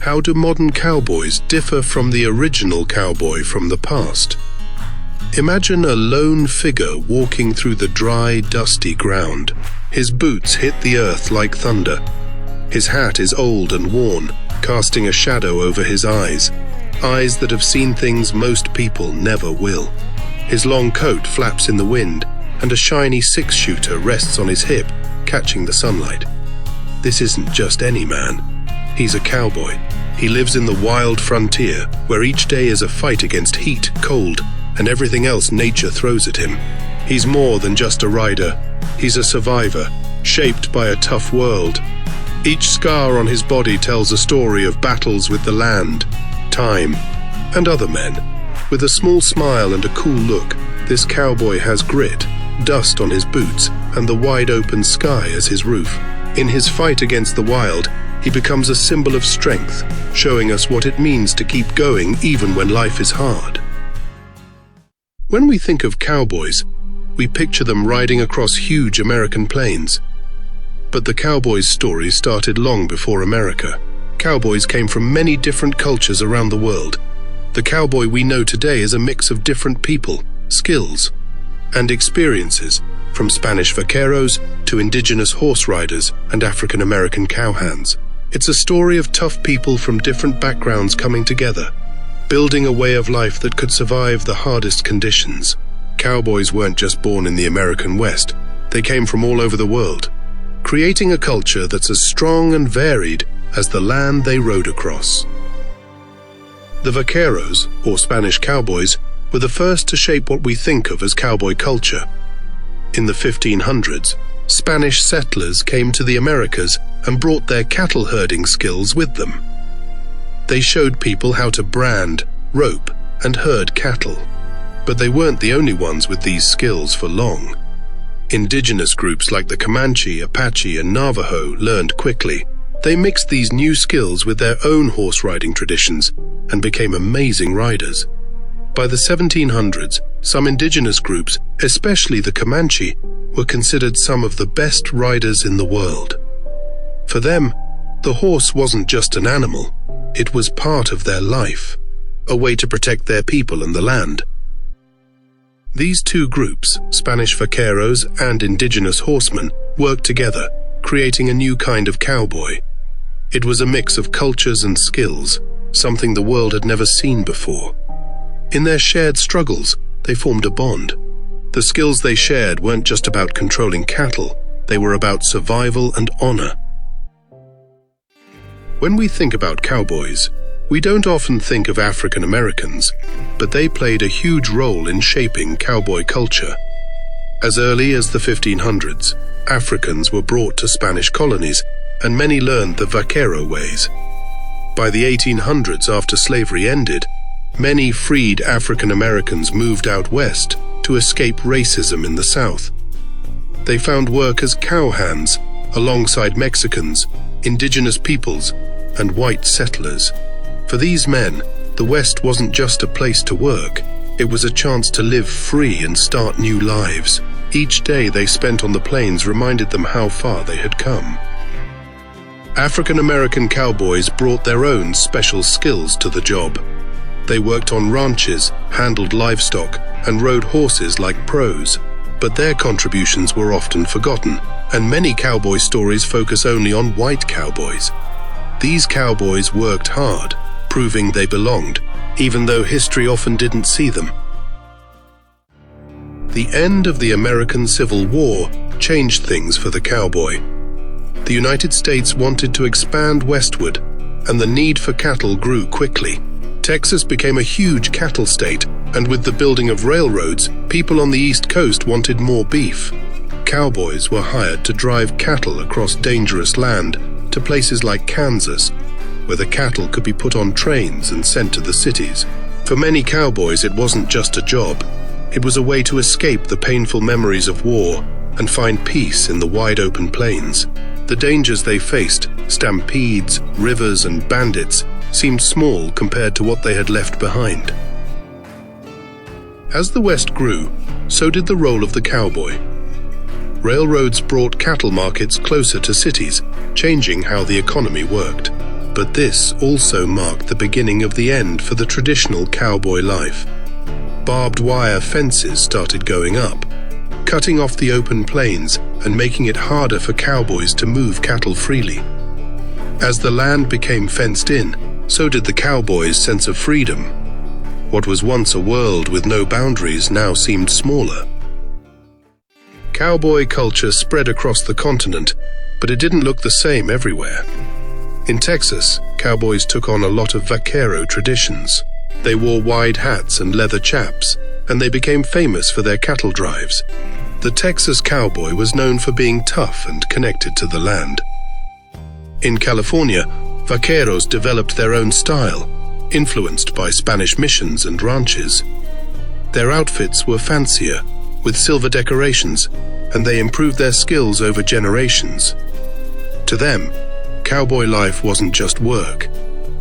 How do modern cowboys differ from the original cowboy from the past? Imagine a lone figure walking through the dry, dusty ground. His boots hit the earth like thunder. His hat is old and worn, casting a shadow over his eyes that have seen things most people never will. His long coat flaps in the wind, and a shiny six-shooter rests on his hip, catching the sunlight. This isn't just any man. He's a cowboy. He lives in the wild frontier, where each day is a fight against heat, cold, and everything else nature throws at him. He's more than just a rider. He's a survivor, shaped by a tough world. Each scar on his body tells a story of battles with the land, time, and other men. With a small smile and a cool look, this cowboy has grit, dust on his boots, and the wide-open sky as his roof. In his fight against the wild, he becomes a symbol of strength, showing us what it means to keep going even when life is hard. When we think of cowboys, we picture them riding across huge American plains. But the cowboys' story started long before America. Cowboys came from many different cultures around the world. The cowboy we know today is a mix of different people, skills, and experiences, from Spanish vaqueros to indigenous horse riders and African-American cowhands. It's a story of tough people from different backgrounds coming together, building a way of life that could survive the hardest conditions. Cowboys weren't just born in the American West. They came from all over the world, creating a culture that's as strong and varied as the land they rode across. The Vaqueros, or Spanish cowboys, were the first to shape what we think of as cowboy culture. In the 1500s, Spanish settlers came to the Americas and brought their cattle herding skills with them. They showed people how to brand, rope, and herd cattle. But they weren't the only ones with these skills for long. Indigenous groups like the Comanche, Apache, and Navajo learned quickly. They mixed these new skills with their own horse riding traditions and became amazing riders. By the 1700s, some indigenous groups, especially the Comanche, were considered some of the best riders in the world. For them, the horse wasn't just an animal, it was part of their life, a way to protect their people and the land. These two groups, Spanish vaqueros and indigenous horsemen, worked together, creating a new kind of cowboy. It was a mix of cultures and skills, something the world had never seen before. In their shared struggles, they formed a bond. The skills they shared weren't just about controlling cattle, they were about survival and honor. When we think about cowboys, we don't often think of African Americans, but they played a huge role in shaping cowboy culture. As early as the 1500s, Africans were brought to Spanish colonies, and many learned the vaquero ways. By the 1800s, after slavery ended, many freed African Americans moved out west to escape racism in the South. They found work as cowhands alongside Mexicans, indigenous peoples, and white settlers. For these men, the West wasn't just a place to work, it was a chance to live free and start new lives. Each day they spent on the plains reminded them how far they had come. African American cowboys brought their own special skills to the job. They worked on ranches, handled livestock, and rode horses like pros. But their contributions were often forgotten, and many cowboy stories focus only on white cowboys. These cowboys worked hard, proving they belonged, even though history often didn't see them. The end of the American Civil War changed things for the cowboy. The United States wanted to expand westward, and the need for cattle grew quickly. Texas became a huge cattle state, and with the building of railroads, people on the East Coast wanted more beef. Cowboys were hired to drive cattle across dangerous land to places like Kansas, where the cattle could be put on trains and sent to the cities. For many cowboys, it wasn't just a job. It was a way to escape the painful memories of war and find peace in the wide-open plains. The dangers they faced, stampedes, rivers, and bandits, seemed small compared to what they had left behind. As the West grew, so did the role of the cowboy. Railroads brought cattle markets closer to cities, changing how the economy worked. But this also marked the beginning of the end for the traditional cowboy life. Barbed wire fences started going up, cutting off the open plains and making it harder for cowboys to move cattle freely. As the land became fenced in, so did the cowboys' sense of freedom. What was once a world with no boundaries now seemed smaller. Cowboy culture spread across the continent, but it didn't look the same everywhere. In Texas, cowboys took on a lot of vaquero traditions. They wore wide hats and leather chaps, and they became famous for their cattle drives. The Texas cowboy was known for being tough and connected to the land. In California, vaqueros developed their own style, influenced by Spanish missions and ranches. Their outfits were fancier, with silver decorations, and they improved their skills over generations. To them, cowboy life wasn't just work.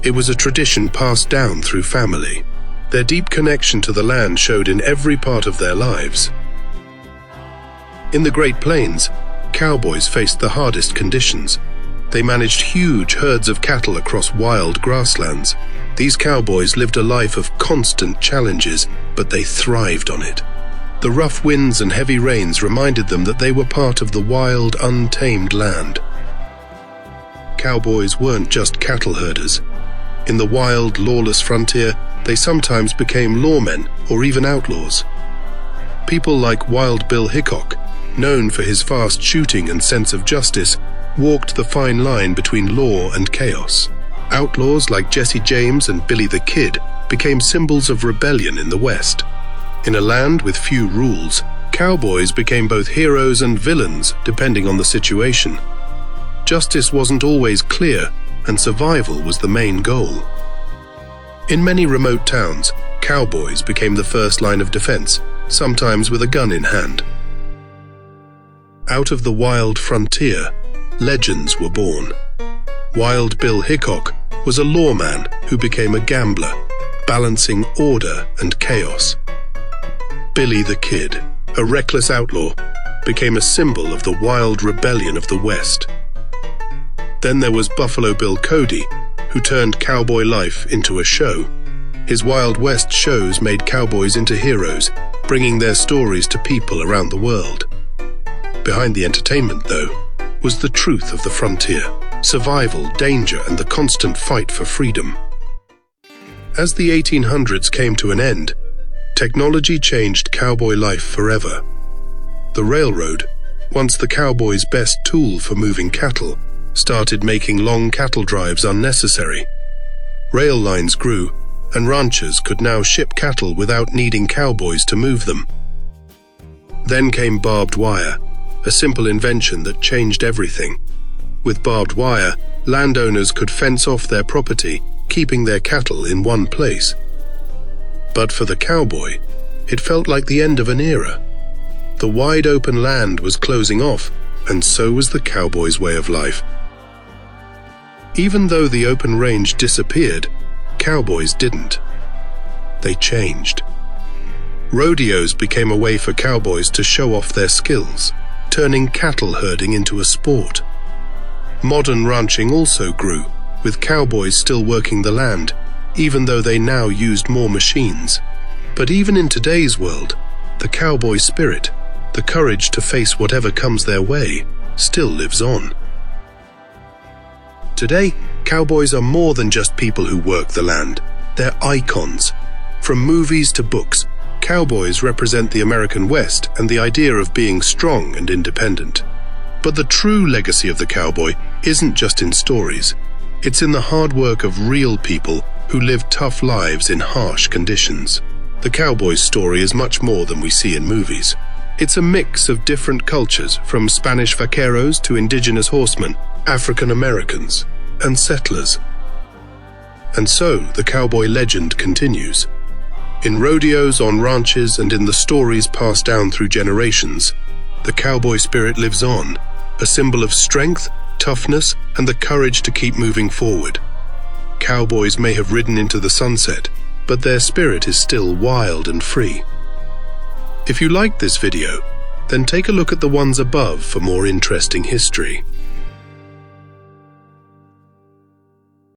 It was a tradition passed down through family. Their deep connection to the land showed in every part of their lives. In the Great Plains, cowboys faced the hardest conditions. They managed huge herds of cattle across wild grasslands. These cowboys lived a life of constant challenges, but they thrived on it. The rough winds and heavy rains reminded them that they were part of the wild, untamed land. Cowboys weren't just cattle herders. In the wild, lawless frontier, they sometimes became lawmen or even outlaws. People like Wild Bill Hickok, known for his fast shooting and sense of justice, walked the fine line between law and chaos. Outlaws like Jesse James and Billy the Kid became symbols of rebellion in the West. In a land with few rules, cowboys became both heroes and villains depending on the situation. Justice wasn't always clear, and survival was the main goal. In many remote towns, cowboys became the first line of defense, sometimes with a gun in hand. Out of the wild frontier, legends were born. Wild Bill Hickok was a lawman who became a gambler, balancing order and chaos. Billy the Kid, a reckless outlaw, became a symbol of the wild rebellion of the West. Then there was Buffalo Bill Cody, who turned cowboy life into a show. His Wild West shows made cowboys into heroes, bringing their stories to people around the world. Behind the entertainment, though, was the truth of the frontier, survival, danger, and the constant fight for freedom. As the 1800s came to an end, technology changed cowboy life forever. The railroad, once the cowboy's best tool for moving cattle, started making long cattle drives unnecessary. Rail lines grew, and ranchers could now ship cattle without needing cowboys to move them. Then came barbed wire, a simple invention that changed everything. With barbed wire, landowners could fence off their property, keeping their cattle in one place. But for the cowboy, it felt like the end of an era. The wide open land was closing off, and so was the cowboy's way of life. Even though the open range disappeared, cowboys didn't. They changed. Rodeos became a way for cowboys to show off their skills, turning cattle herding into a sport. Modern ranching also grew, with cowboys still working the land, even though they now used more machines. But even in today's world, the cowboy spirit, the courage to face whatever comes their way, still lives on. Today, cowboys are more than just people who work the land. They're icons. From movies to books, cowboys represent the American West and the idea of being strong and independent. But the true legacy of the cowboy isn't just in stories. It's in the hard work of real people who live tough lives in harsh conditions. The cowboy's story is much more than we see in movies. It's a mix of different cultures, from Spanish vaqueros to indigenous horsemen, African Americans, and settlers. And so the cowboy legend continues. In rodeos, on ranches, and in the stories passed down through generations, the cowboy spirit lives on, a symbol of strength, toughness, and the courage to keep moving forward. Cowboys may have ridden into the sunset, but their spirit is still wild and free. If you liked this video, then take a look at the ones above for more interesting history.